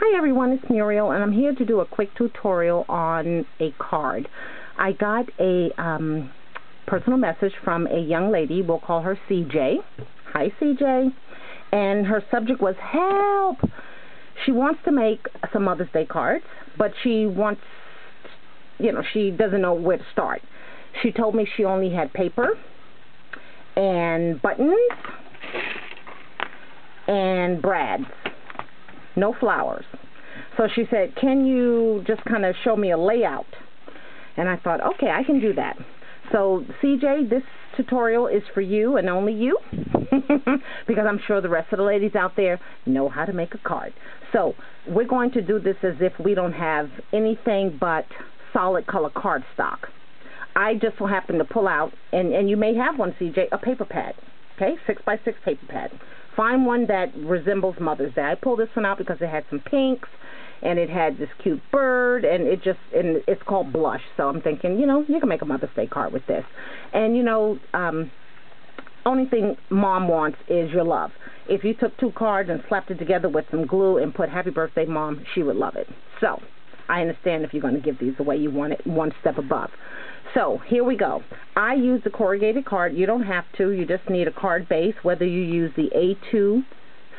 Hi everyone, it's Muriel, and I'm here to do a quick tutorial on a card. I got a personal message from a young lady. We'll call her CJ. Hi CJ. And her subject was help. She wants to make some Mother's Day cards, but she wants, she doesn't know where to start. She told me she only had paper and buttons and brads. No flowers. So she said, can you just kind of show me a layout? And I thought, okay, I can do that. So CJ, this tutorial is for you and only you, because I'm sure the rest of the ladies out there know how to make a card. So we're going to do this as if we don't have anything but solid color cardstock. I just so happen to pull out, and you may have one, CJ, a paper pad, okay, 6x6 paper pad. Find one that resembles Mother's Day. I pulled this one out because it had some pinks, and it had this cute bird, and it's called Blush. So I'm thinking, you can make a Mother's Day card with this. And, only thing Mom wants is your love. If you took two cards and slapped it together with some glue and put Happy Birthday, Mom, she would love it. So I understand if you're going to give these away, you want it one step above. So here we go. I use the corrugated card. You don't have to. You just need a card base, whether you use the A2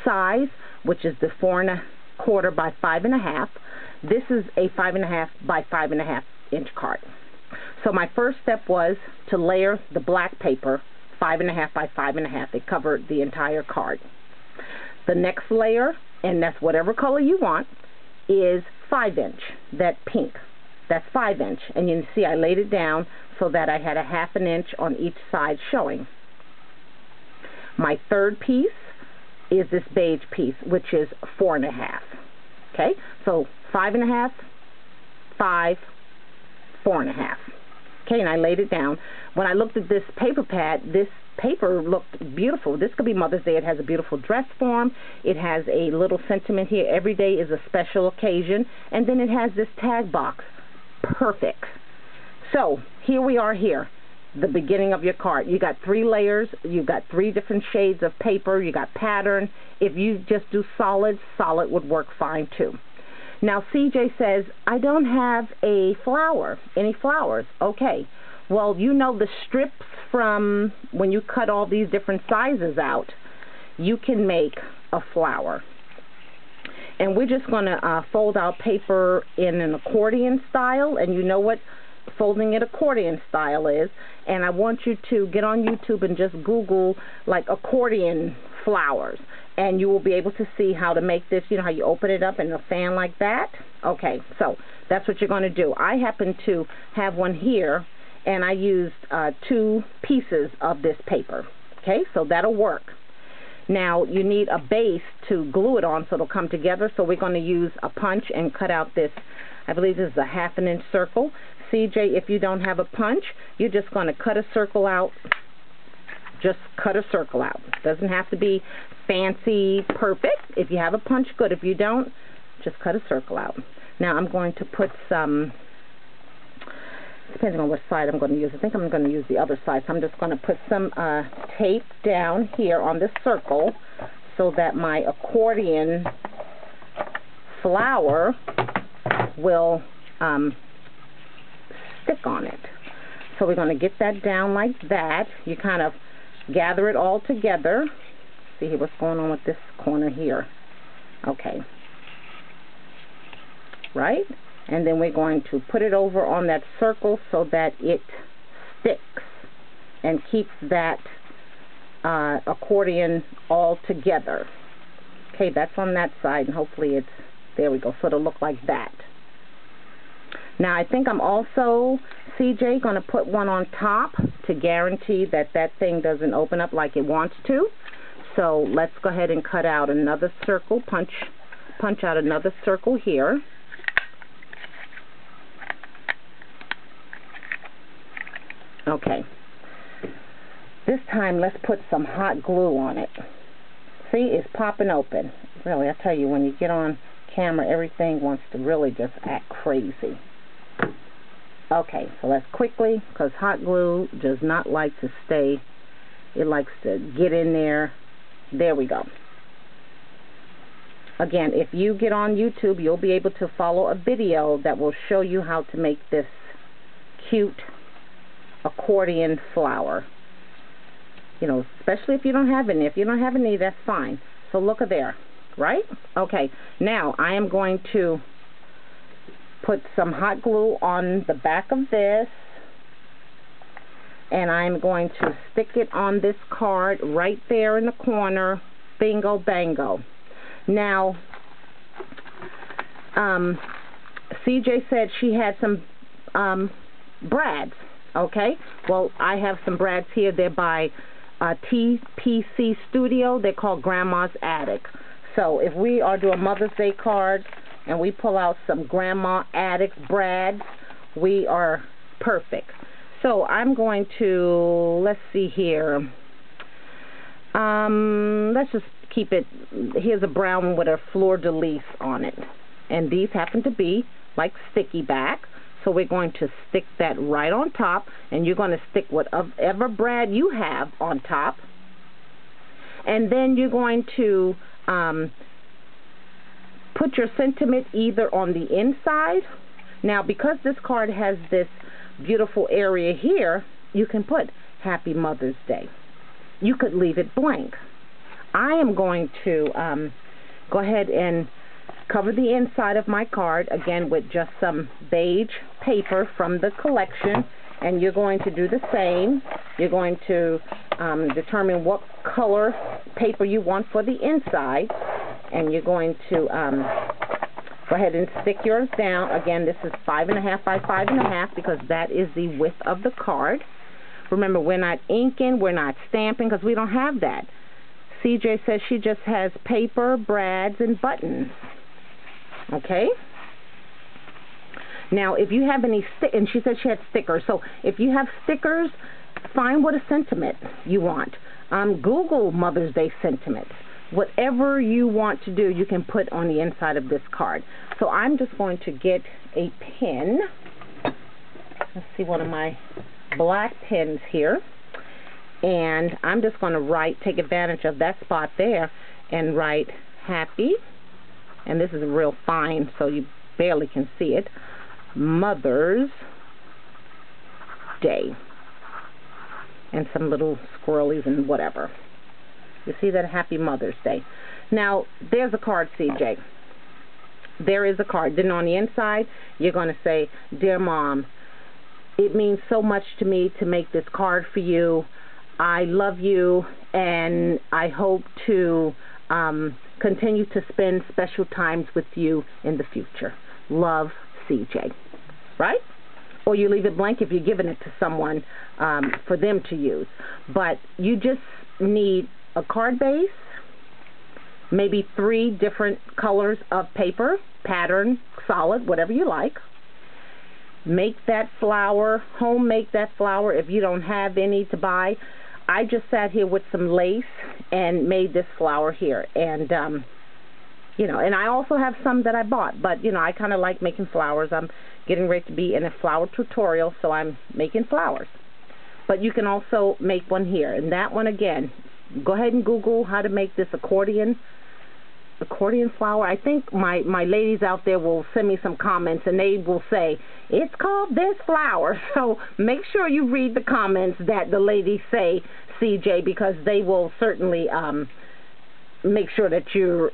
size, which is the 4¼ by 5½. This is a 5½ by 5½ inch card. So my first step was to layer the black paper 5½ by 5½. It covered the entire card. The next layer, and that's whatever color you want, is 5-inch, that pink. That's 5-inch, and you can see I laid it down so that I had a ½ inch on each side showing. My third piece is this beige piece, which is 4½. Okay, so 5½, 5, 4½. Okay, and I laid it down. When I looked at this paper pad, this paper looked beautiful. This could be Mother's Day. It has a beautiful dress form. It has a little sentiment here. Every day is a special occasion. And then it has this tag box. Perfect. So here we are here, the beginning of your card. You got 3 layers. You got 3 different shades of paper. You got pattern. If you just do solid would work fine too. Now CJ says, I don't have a flower, any flowers. Okay, well, the strips from when you cut all these different sizes out, you can make a flower. And we're just going to fold out paper in an accordion style, and you know what folding it accordion style is. And I want you to get on YouTube and just Google like accordion flowers, and you will be able to see how to make this. You know how you open it up and it'll fan like that? Okay, so that's what you're going to do. I happen to have one here, and I used 2 pieces of this paper. Okay, so that'll work. Now you need a base to glue it on so it'll come together, so we're going to use a punch and cut out this, I believe this is a ½ inch circle. CJ, if you don't have a punch, you're just going to cut a circle out. Just cut a circle out. Doesn't have to be fancy, perfect. If you have a punch, good. If you don't, just cut a circle out. Now I'm going to put some, depending on which side I'm going to use. I think I'm going to use the other side. So I'm just going to put some tape down here on this circle so that my accordion flower will stick on it. So we're going to get that down like that. You kind of gather it all together. See here what's going on with this corner here. Okay. Right? And then we're going to put it over on that circle so that it sticks and keeps that accordion all together. Okay, that's on that side, and hopefully it's, there we go, so it'll look like that. Now I think I'm also, CJ, going to put one on top to guarantee that that thing doesn't open up like it wants to. So let's go ahead and cut out another circle, punch out another circle here. Okay, this time let's put some hot glue on it. See, it's popping open. Really, I tell you, when you get on camera, everything wants to really just act crazy. Okay, so let's quickly, because hot glue does not like to stay, it likes to get in there. There we go. Again, if you get on YouTube, you'll be able to follow a video that will show you how to make this cute accordion flower. You know, especially if you don't have any. If you don't have any, that's fine. So look at there, right? Okay, now I am going to put some hot glue on the back of this, and I'm going to stick it on this card right there in the corner. Bingo bango. Now, CJ said she had some brads, okay? Well, I have some brads here. They're by TPC Studio. They're called Grandma's Attic. So if we are doing Mother's Day cards and we pull out some Grandma Attic brads, we are perfect. So I'm going to, let's see here. Let's just keep it. Here's a brown one with a fleur-de-lis on it. And these happen to be like sticky back. So we're going to stick that right on top. And you're going to stick whatever brad you have on top. And then you're going to put your sentiment either on the inside. Now, because this card has this beautiful area here, you can put Happy Mother's Day. You could leave it blank. I am going to go ahead and cover the inside of my card, again, with just some beige paper from the collection, and you're going to do the same. You're going to determine what color paper you want for the inside, and you're going to go ahead and stick yours down. Again, this is 5.5 by 5.5 because that is the width of the card. Remember, we're not inking, we're not stamping, because we don't have that. CJ says she just has paper, brads, and buttons. Okay? Now, if you have any, and she said she had stickers, so if you have stickers, find what a sentiment you want. Google Mother's Day sentiments. Whatever you want to do, you can put on the inside of this card. So I'm just going to get a pen. Let's see, one of my black pens here, and I'm just going to take advantage of that spot there and write happy, and this is real fine so you barely can see it, Mother's Day, and some little squirrelies and whatever. You see that? Happy Mother's Day. Now, there's a card, CJ. There is a card. Then on the inside, you're going to say, Dear Mom, it means so much to me to make this card for you. I love you, and I hope to continue to spend special times with you in the future. Love, CJ. Right? Or you leave it blank if you're giving it to someone for them to use. But you just need a card base, maybe 3 different colors of paper, pattern, solid, whatever you like. Make that flower, home make that flower if you don't have any to buy. I just sat here with some lace and made this flower here. And, you know, and I also have some that I bought. But, you know, I kind of like making flowers. I'm getting ready to be in a flower tutorial, so I'm making flowers. But you can also make one here. And that one, again, go ahead and Google how to make this accordion flower. I think my ladies out there will send me some comments, and they will say, it's called this flower. So make sure you read the comments that the ladies say, CJ, because they will certainly make sure that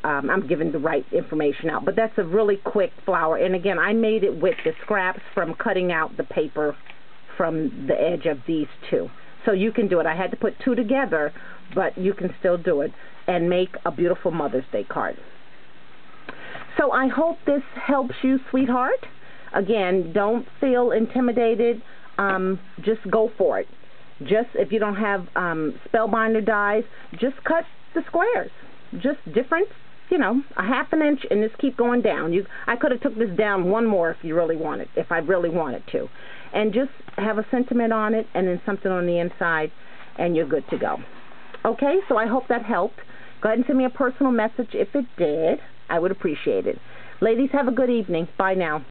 I'm giving the right information out. But that's a really quick flower. And again, I made it with the scraps from cutting out the paper from the edge of these 2. So you can do it. I had to put 2 together, but you can still do it and make a beautiful Mother's Day card. So I hope this helps you, sweetheart. Again, don't feel intimidated. Just go for it. Just if you don't have spellbinder dies, just cut the squares. Just different, you know, a 1/2 inch, and just keep going down. I could have took this down 1 more if you really wanted, if I really wanted to. And just have a sentiment on it and then something on the inside, and you're good to go. Okay, so I hope that helped. Go ahead and send me a personal message if it did. I would appreciate it. Ladies, have a good evening. Bye now.